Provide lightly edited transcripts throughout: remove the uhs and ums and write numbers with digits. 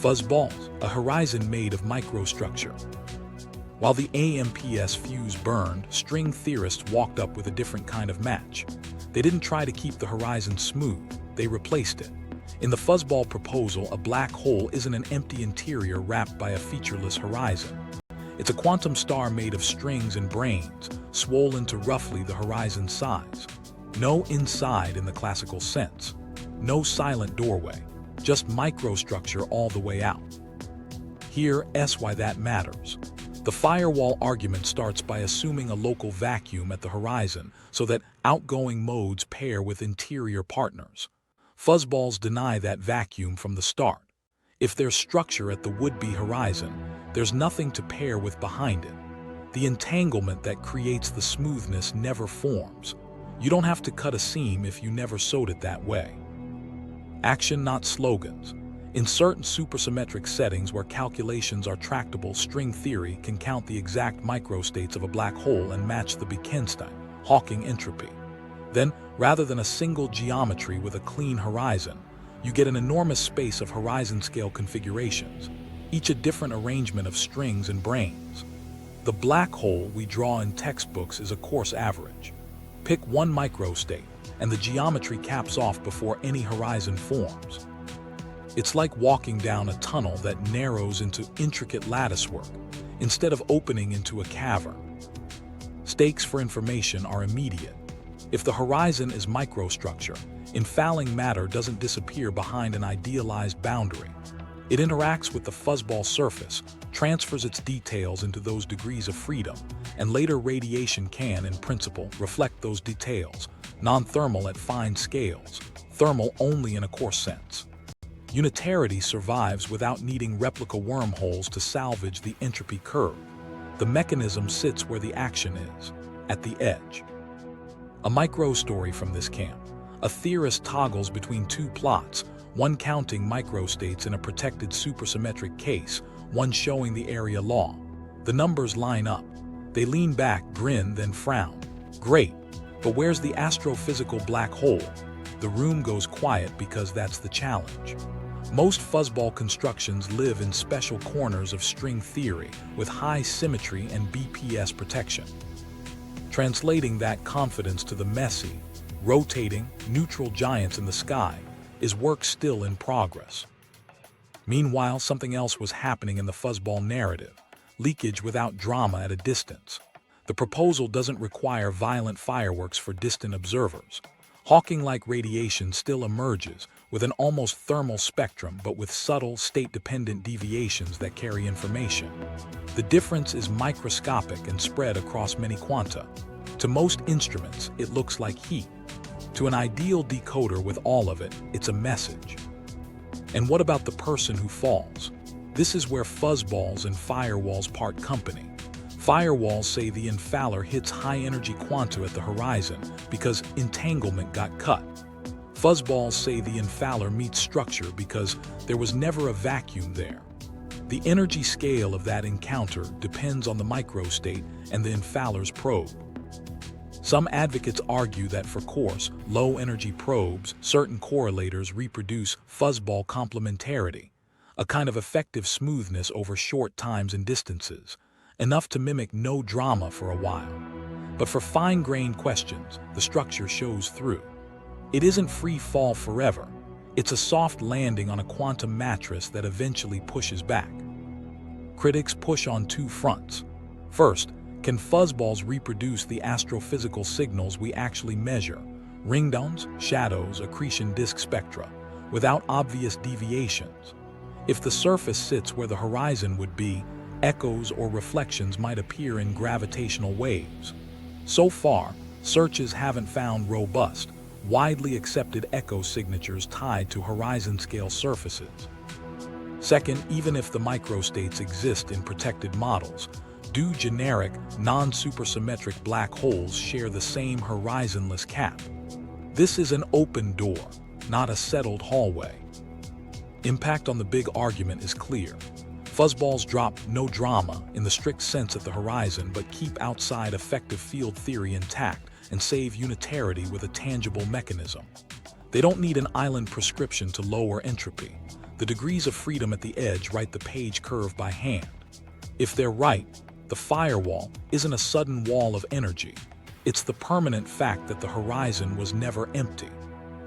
Fuzzballs, a horizon made of microstructure. While the AMPS fuse burned, string theorists walked up with a different kind of match. They didn't try to keep the horizon smooth, they replaced it. In the Fuzzball proposal, a black hole isn't an empty interior wrapped by a featureless horizon. It's a quantum star made of strings and brains, swollen to roughly the horizon's size. No inside in the classical sense. No silent doorway. Just microstructure all the way out. Here's why that matters. The firewall argument starts by assuming a local vacuum at the horizon so that outgoing modes pair with interior partners. Fuzzballs deny that vacuum from the start. If there's structure at the would-be horizon, there's nothing to pair with behind it. The entanglement that creates the smoothness never forms. You don't have to cut a seam if you never sewed it that way. Action, not slogans. In certain supersymmetric settings where calculations are tractable, string theory can count the exact microstates of a black hole and match the Bekenstein-Hawking entropy. Then, rather than a single geometry with a clean horizon, you get an enormous space of horizon-scale configurations, each a different arrangement of strings and brains. The black hole we draw in textbooks is a coarse average. Pick one microstate, and the geometry caps off before any horizon forms. It's like walking down a tunnel that narrows into intricate latticework, instead of opening into a cavern. Stakes for information are immediate. If the horizon is microstructure, infalling matter doesn't disappear behind an idealized boundary. It interacts with the fuzzball surface, transfers its details into those degrees of freedom, and later radiation can, in principle, reflect those details, non-thermal at fine scales, thermal only in a coarse sense. Unitarity survives without needing replica wormholes to salvage the entropy curve. The mechanism sits where the action is, at the edge. A micro-story from this camp. A theorist toggles between two plots, one counting microstates in a protected supersymmetric case, one showing the area law. The numbers line up. They lean back, grin, then frown. Great, but where's the astrophysical black hole? The room goes quiet because that's the challenge. Most fuzzball constructions live in special corners of string theory with high symmetry and BPS protection. Translating that confidence to the messy, rotating, neutral giants in the sky is work still in progress. Meanwhile, something else was happening in the fuzzball narrative: leakage without drama at a distance. The proposal doesn't require violent fireworks for distant observers. Hawking-like radiation still emerges with an almost thermal spectrum, but with subtle, state-dependent deviations that carry information. The difference is microscopic and spread across many quanta. To most instruments, it looks like heat. To an ideal decoder with all of it, it's a message. And what about the person who falls? This is where fuzzballs and firewalls part company. Firewalls say the infaller hits high-energy quanta at the horizon because entanglement got cut. Fuzzballs say the infaller meets structure because there was never a vacuum there. The energy scale of that encounter depends on the microstate and the infaller's probe. Some advocates argue that for coarse, low-energy probes, certain correlators reproduce fuzzball complementarity, a kind of effective smoothness over short times and distances, enough to mimic no drama for a while. But for fine-grained questions, the structure shows through. It isn't free fall forever. It's a soft landing on a quantum mattress that eventually pushes back. Critics push on two fronts. First, can fuzzballs reproduce the astrophysical signals we actually measure, ringtones, shadows, accretion disk spectra, without obvious deviations? If the surface sits where the horizon would be, echoes or reflections might appear in gravitational waves. So far, searches haven't found robust, widely accepted echo signatures tied to horizon-scale surfaces. Second, even if the microstates exist in protected models, do generic, non-supersymmetric black holes share the same horizonless cap? This is an open door, not a settled hallway. Impact on the big argument is clear. Fuzzballs drop no drama in the strict sense at the horizon, but keep outside effective field theory intact and save unitarity with a tangible mechanism. They don't need an island prescription to lower entropy. The degrees of freedom at the edge write the page curve by hand. If they're right, the firewall isn't a sudden wall of energy. It's the permanent fact that the horizon was never empty.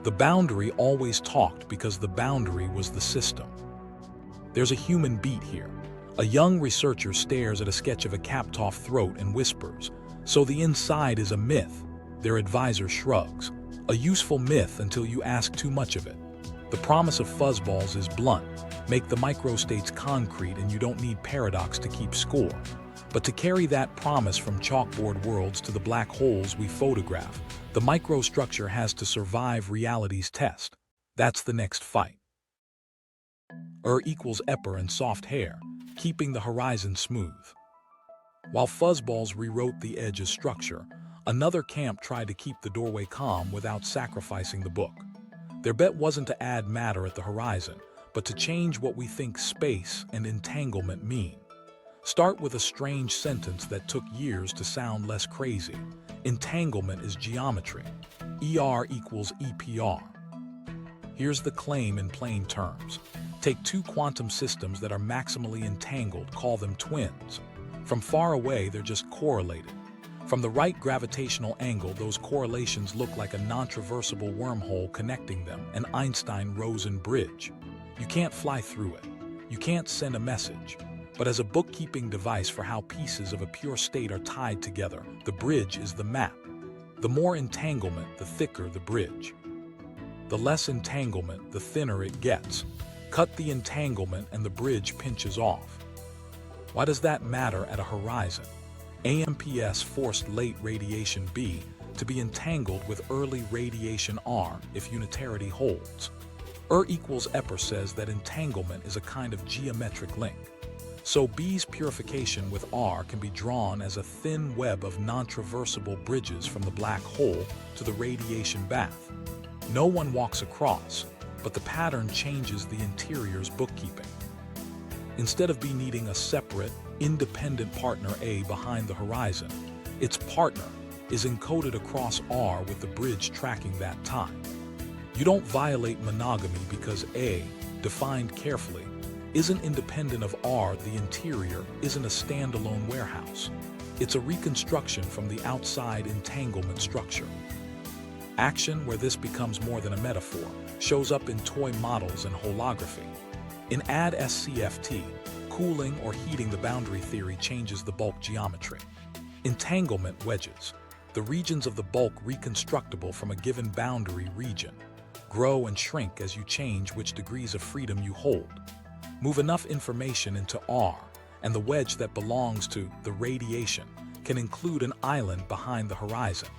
The boundary always talked because the boundary was the system. There's a human beat here. A young researcher stares at a sketch of a capped-off throat and whispers, "So the inside is a myth." Their advisor shrugs. A useful myth until you ask too much of it. The promise of Fuzzballs is blunt. Make the microstates concrete and you don't need paradox to keep score. But to carry that promise from chalkboard worlds to the black holes we photograph, the microstructure has to survive reality's test. That's the next fight. Equals Epper and soft hair, keeping the horizon smooth. While Fuzzballs rewrote the edge's structure, another camp tried to keep the doorway calm without sacrificing the book. Their bet wasn't to add matter at the horizon, but to change what we think space and entanglement mean. Start with a strange sentence that took years to sound less crazy. Entanglement is geometry. ER equals EPR. Here's the claim in plain terms. Take two quantum systems that are maximally entangled, call them twins. From far away, they're just correlated. From the right gravitational angle, those correlations look like a non-traversable wormhole connecting them, an Einstein-Rosen bridge. You can't fly through it. You can't send a message. But as a bookkeeping device for how pieces of a pure state are tied together, the bridge is the map. The more entanglement, the thicker the bridge. The less entanglement, the thinner it gets. Cut the entanglement and the bridge pinches off. Why does that matter at a horizon? AMPS forced late radiation B to be entangled with early radiation R if unitarity holds. Equals Epper says that entanglement is a kind of geometric link. So B's purification with R can be drawn as a thin web of non-traversable bridges from the black hole to the radiation bath. No one walks across, but the pattern changes the interior's bookkeeping. Instead of B needing a separate, independent partner A behind the horizon, its partner is encoded across R with the bridge tracking that time. You don't violate monogamy because A, defined carefully, isn't independent of R. The interior isn't a standalone warehouse. It's a reconstruction from the outside entanglement structure. Action, where this becomes more than a metaphor, shows up in toy models and holography. In Add SCFT, cooling or heating the boundary theory changes the bulk geometry. Entanglement wedges, the regions of the bulk reconstructible from a given boundary region, grow and shrink as you change which degrees of freedom you hold. Move enough information into R, and the wedge that belongs to the radiation can include an island behind the horizon.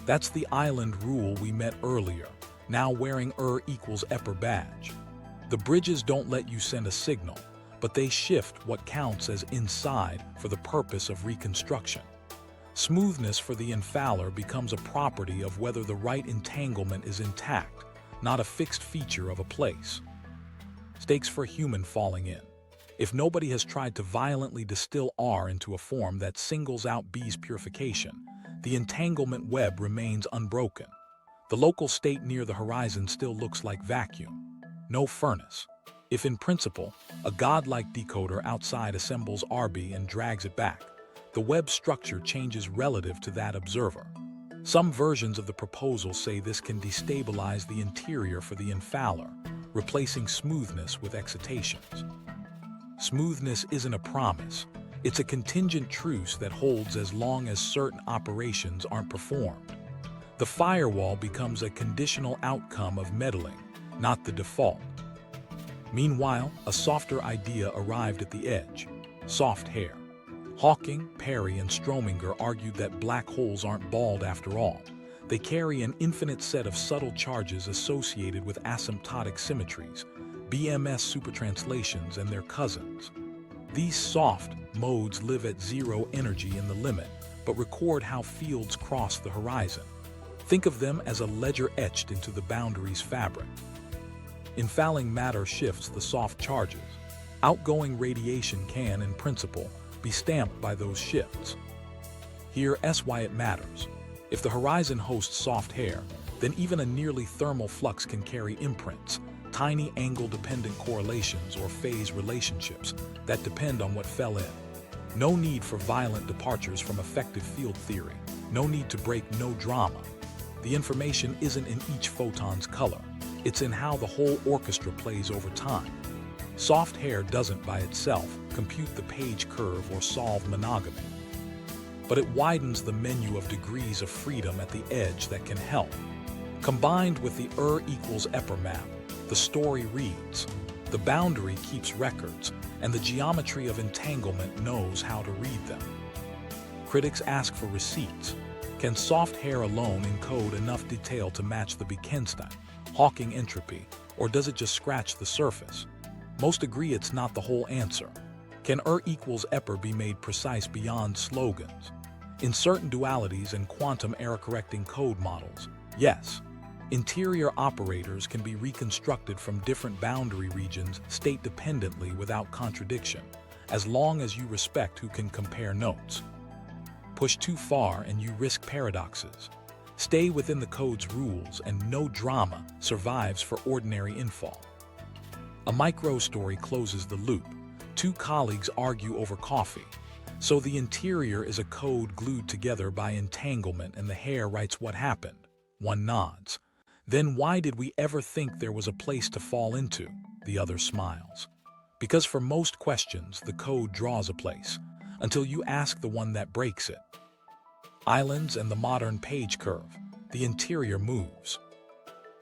That's the island rule we met earlier, now wearing equals Epper badge. The bridges don't let you send a signal, but they shift what counts as inside for the purpose of reconstruction. Smoothness for the infaller becomes a property of whether the right entanglement is intact, not a fixed feature of a place. Stakes for a human falling in. If nobody has tried to violently distill R into a form that singles out B's purification, the entanglement web remains unbroken. The local state near the horizon still looks like vacuum, no furnace. If in principle, a godlike decoder outside assembles RB and drags it back, the web structure changes relative to that observer. Some versions of the proposal say this can destabilize the interior for the infaller, replacing smoothness with excitations. Smoothness isn't a promise. It's a contingent truce that holds as long as certain operations aren't performed. The firewall becomes a conditional outcome of meddling, not the default. Meanwhile, a softer idea arrived at the edge: soft hair. Hawking, Perry, and Strominger argued that black holes aren't bald after all. They carry an infinite set of subtle charges associated with asymptotic symmetries, BMS supertranslations and their cousins. These soft modes live at zero energy in the limit, but record how fields cross the horizon. Think of them as a ledger etched into the boundary's fabric. Infalling matter shifts the soft charges. Outgoing radiation can, in principle, be stamped by those shifts. Here's why it matters. If the horizon hosts soft hair, then even a nearly thermal flux can carry imprints, tiny angle-dependent correlations or phase relationships that depend on what fell in. No need for violent departures from effective field theory. No need to break no drama. The information isn't in each photon's color. It's in how the whole orchestra plays over time. Soft hair doesn't by itself compute the page curve or solve monogamy. But it widens the menu of degrees of freedom at the edge that can help. Combined with the equals map, the story reads. The boundary keeps records, and the geometry of entanglement knows how to read them. Critics ask for receipts. Can soft hair alone encode enough detail to match the Bekenstein, Hawking entropy, or does it just scratch the surface? Most agree it's not the whole answer. Can equals be made precise beyond slogans? In certain dualities and quantum error-correcting code models, yes. Interior operators can be reconstructed from different boundary regions state-dependently without contradiction, as long as you respect who can compare notes. Push too far and you risk paradoxes. Stay within the code's rules and no drama survives for ordinary infall. A micro-story closes the loop. Two colleagues argue over coffee. So the interior is a code glued together by entanglement and the hair writes what happened. One nods. Then why did we ever think there was a place to fall into? The other smiles. Because for most questions, the code draws a place, until you ask the one that breaks it. Islands and the modern page curve, the interior moves.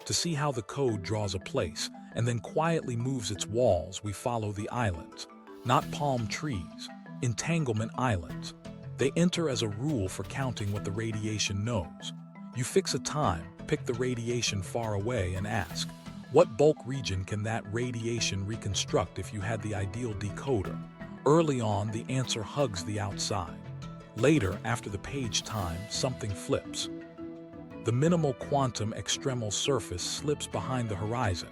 To see how the code draws a place, and then quietly moves its walls, we follow the islands. Not palm trees, entanglement islands. They enter as a rule for counting what the radiation knows. You fix a time, pick the radiation far away and ask, what bulk region can that radiation reconstruct if you had the ideal decoder? Early on, the answer hugs the outside. Later, after the page time, something flips. The minimal quantum extremal surface slips behind the horizon,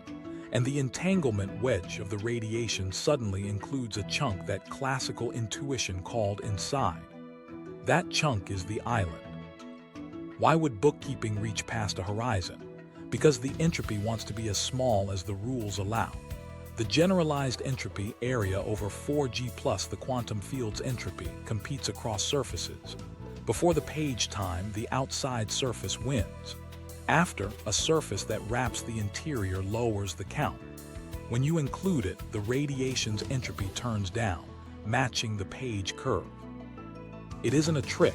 and the entanglement wedge of the radiation suddenly includes a chunk that classical intuition called inside. That chunk is the island. Why would bookkeeping reach past a horizon? Because the entropy wants to be as small as the rules allow. The generalized entropy area over 4G plus the quantum field's entropy competes across surfaces. Before the page time, the outside surface wins. After, a surface that wraps the interior lowers the count. When you include it, the radiation's entropy turns down, matching the page curve. It isn't a trick.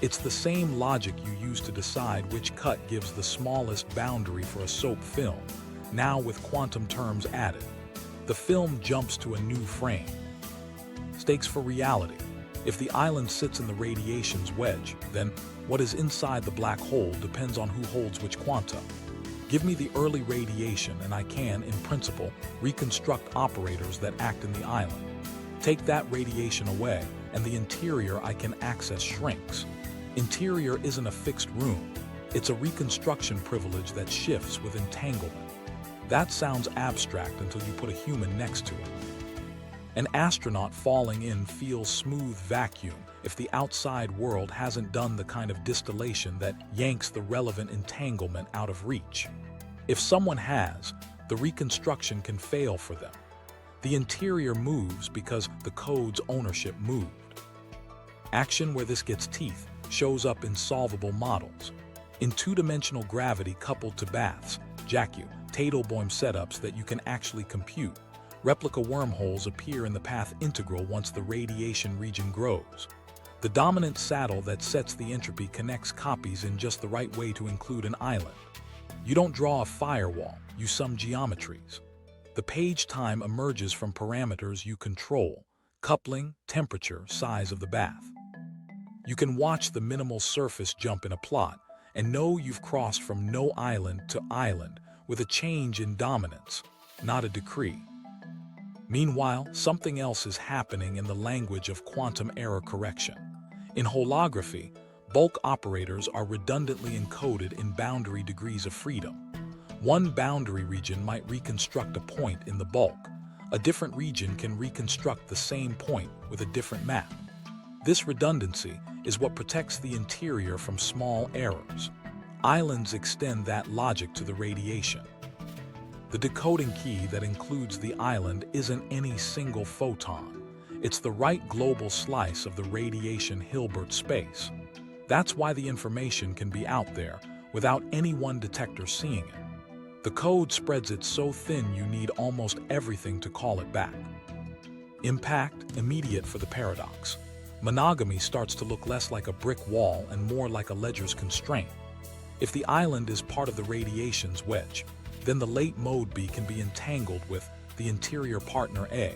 It's the same logic you use to decide which cut gives the smallest boundary for a soap film, now with quantum terms added. The film jumps to a new frame. Stakes for reality. If the island sits in the radiation's wedge, then what is inside the black hole depends on who holds which quantum. Give me the early radiation and I can, in principle, reconstruct operators that act in the island. Take that radiation away, and the interior I can access shrinks. Interior isn't a fixed room. It's a reconstruction privilege that shifts with entanglement. That sounds abstract until you put a human next to it. An astronaut falling in feels smooth vacuum if the outside world hasn't done the kind of distillation that yanks the relevant entanglement out of reach. If someone has, the reconstruction can fail for them. The interior moves because the code's ownership moved. Action where this gets teeth shows up in solvable models. In two-dimensional gravity coupled to baths, Teitelbaum setups that you can actually compute. Replica wormholes appear in the path integral once the radiation region grows. The dominant saddle that sets the entropy connects copies in just the right way to include an island. You don't draw a firewall, you sum geometries. The page time emerges from parameters you control: coupling, temperature, size of the bath. You can watch the minimal surface jump in a plot and know you've crossed from no island to island with a change in dominance, not a decree. Meanwhile, something else is happening in the language of quantum error correction. In holography, bulk operators are redundantly encoded in boundary degrees of freedom. One boundary region might reconstruct a point in the bulk. A different region can reconstruct the same point with a different map. This redundancy is what protects the interior from small errors. Islands extend that logic to the radiation. The decoding key that includes the island isn't any single photon. It's the right global slice of the radiation Hilbert space. That's why the information can be out there without any one detector seeing it. The code spreads it so thin you need almost everything to call it back. Impact, immediate for the paradox. Monogamy starts to look less like a brick wall and more like a ledger's constraint. If the island is part of the radiation's wedge, then the late mode B can be entangled with the interior partner A,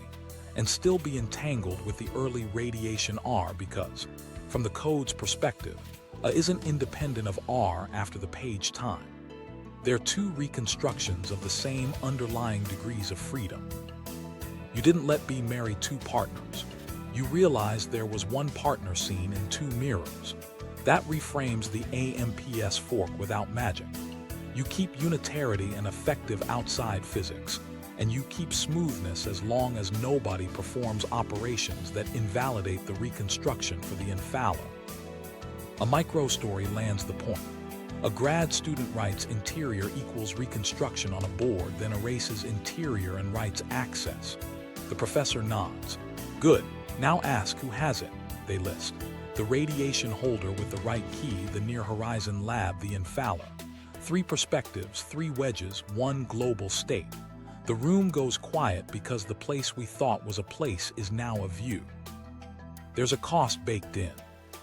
and still be entangled with the early radiation R because, from the code's perspective, A isn't independent of R after the page time. They're two reconstructions of the same underlying degrees of freedom. You didn't let B marry two partners. You realized there was one partner scene in two mirrors. That reframes the AMPS fork without magic. You keep unitarity and effective outside physics, and you keep smoothness as long as nobody performs operations that invalidate the reconstruction for the infallo. A microstory lands the point. A grad student writes interior equals reconstruction on a board, then erases interior and writes access. The professor nods. Good, now ask who has it, they list. The radiation holder with the right key, the near horizon lab, the infallo. 3 perspectives, 3 wedges, 1 global state. The room goes quiet because the place we thought was a place is now a view. There's a cost baked in.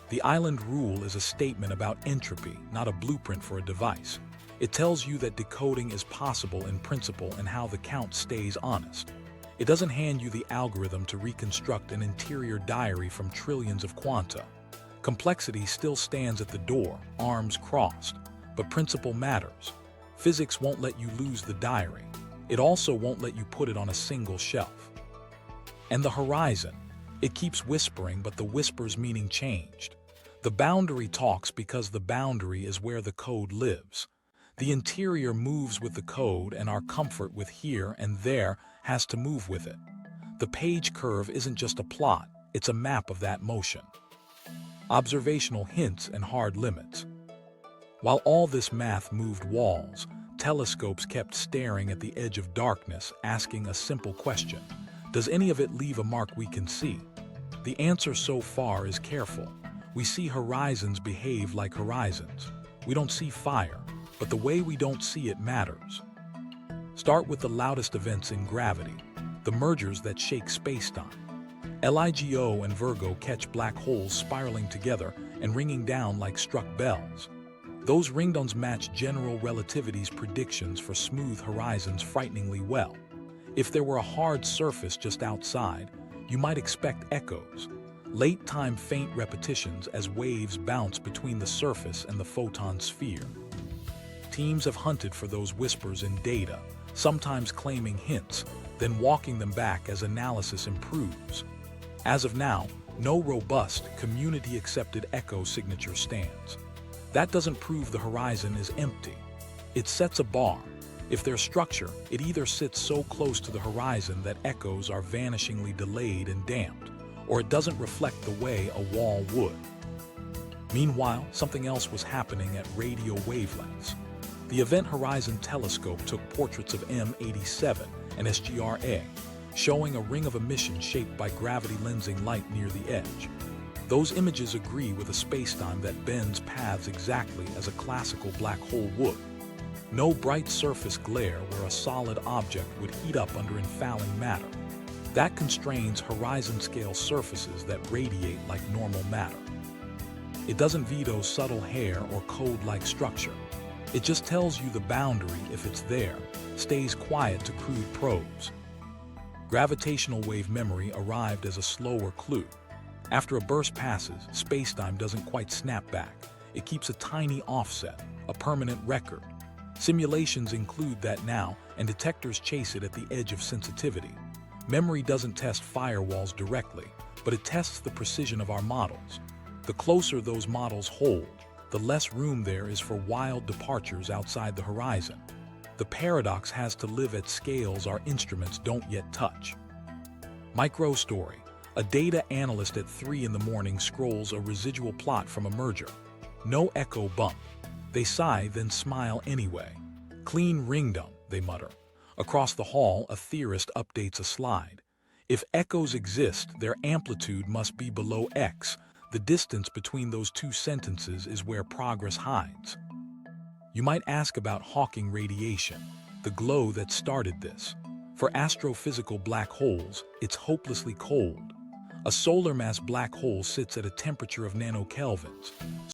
The island rule is a statement about entropy, not a blueprint for a device. It tells you that decoding is possible in principle and how the count stays honest. It doesn't hand you the algorithm to reconstruct an interior diary from trillions of quanta. Complexity still stands at the door, arms crossed. But principle matters. Physics won't let you lose the diary. It also won't let you put it on a single shelf. And the horizon. It keeps whispering, but the whisper's meaning changed. The boundary talks because the boundary is where the code lives. The interior moves with the code, and our comfort with here and there has to move with it. The page curve isn't just a plot, it's a map of that motion. Observational hints and hard limits. While all this math moved walls, telescopes kept staring at the edge of darkness, asking a simple question. Does any of it leave a mark we can see? The answer so far is careful. We see horizons behave like horizons. We don't see fire, but the way we don't see it matters. Start with the loudest events in gravity, the mergers that shake spacetime. LIGO and Virgo catch black holes spiraling together and ringing down like struck bells. Those ringtones match general relativity's predictions for smooth horizons frighteningly well. If there were a hard surface just outside, you might expect echoes, late-time faint repetitions as waves bounce between the surface and the photon sphere. Teams have hunted for those whispers in data, sometimes claiming hints, then walking them back as analysis improves. As of now, no robust, community-accepted echo signature stands. That doesn't prove the horizon is empty. It sets a bar. If there's structure, it either sits so close to the horizon that echoes are vanishingly delayed and damped, or it doesn't reflect the way a wall would. Meanwhile, something else was happening at radio wavelengths. The Event Horizon Telescope took portraits of M87 and SGR-A, showing a ring of emission shaped by gravity lensing light near the edge. Those images agree with a spacetime that bends paths exactly as a classical black hole would. No bright surface glare where a solid object would heat up under infalling matter. That constrains horizon-scale surfaces that radiate like normal matter. It doesn't veto subtle hair or code-like structure. It just tells you the boundary, if it's there, stays quiet to crude probes. Gravitational wave memory arrived as a slower clue. After a burst passes, spacetime doesn't quite snap back. It keeps a tiny offset, a permanent record. Simulations include that now, and detectors chase it at the edge of sensitivity. Memory doesn't test firewalls directly, but it tests the precision of our models. The closer those models hold, the less room there is for wild departures outside the horizon. The paradox has to live at scales our instruments don't yet touch. Microstory. A data analyst at 3 in the morning scrolls a residual plot from a merger. No echo bump. They sigh, then smile anyway. Clean ringdom, they mutter. Across the hall, a theorist updates a slide. If echoes exist, their amplitude must be below x. The distance between those two sentences is where progress hides. You might ask about Hawking radiation, the glow that started this. For astrophysical black holes, it's hopelessly cold. A solar mass black hole sits at a temperature of nanokelvins.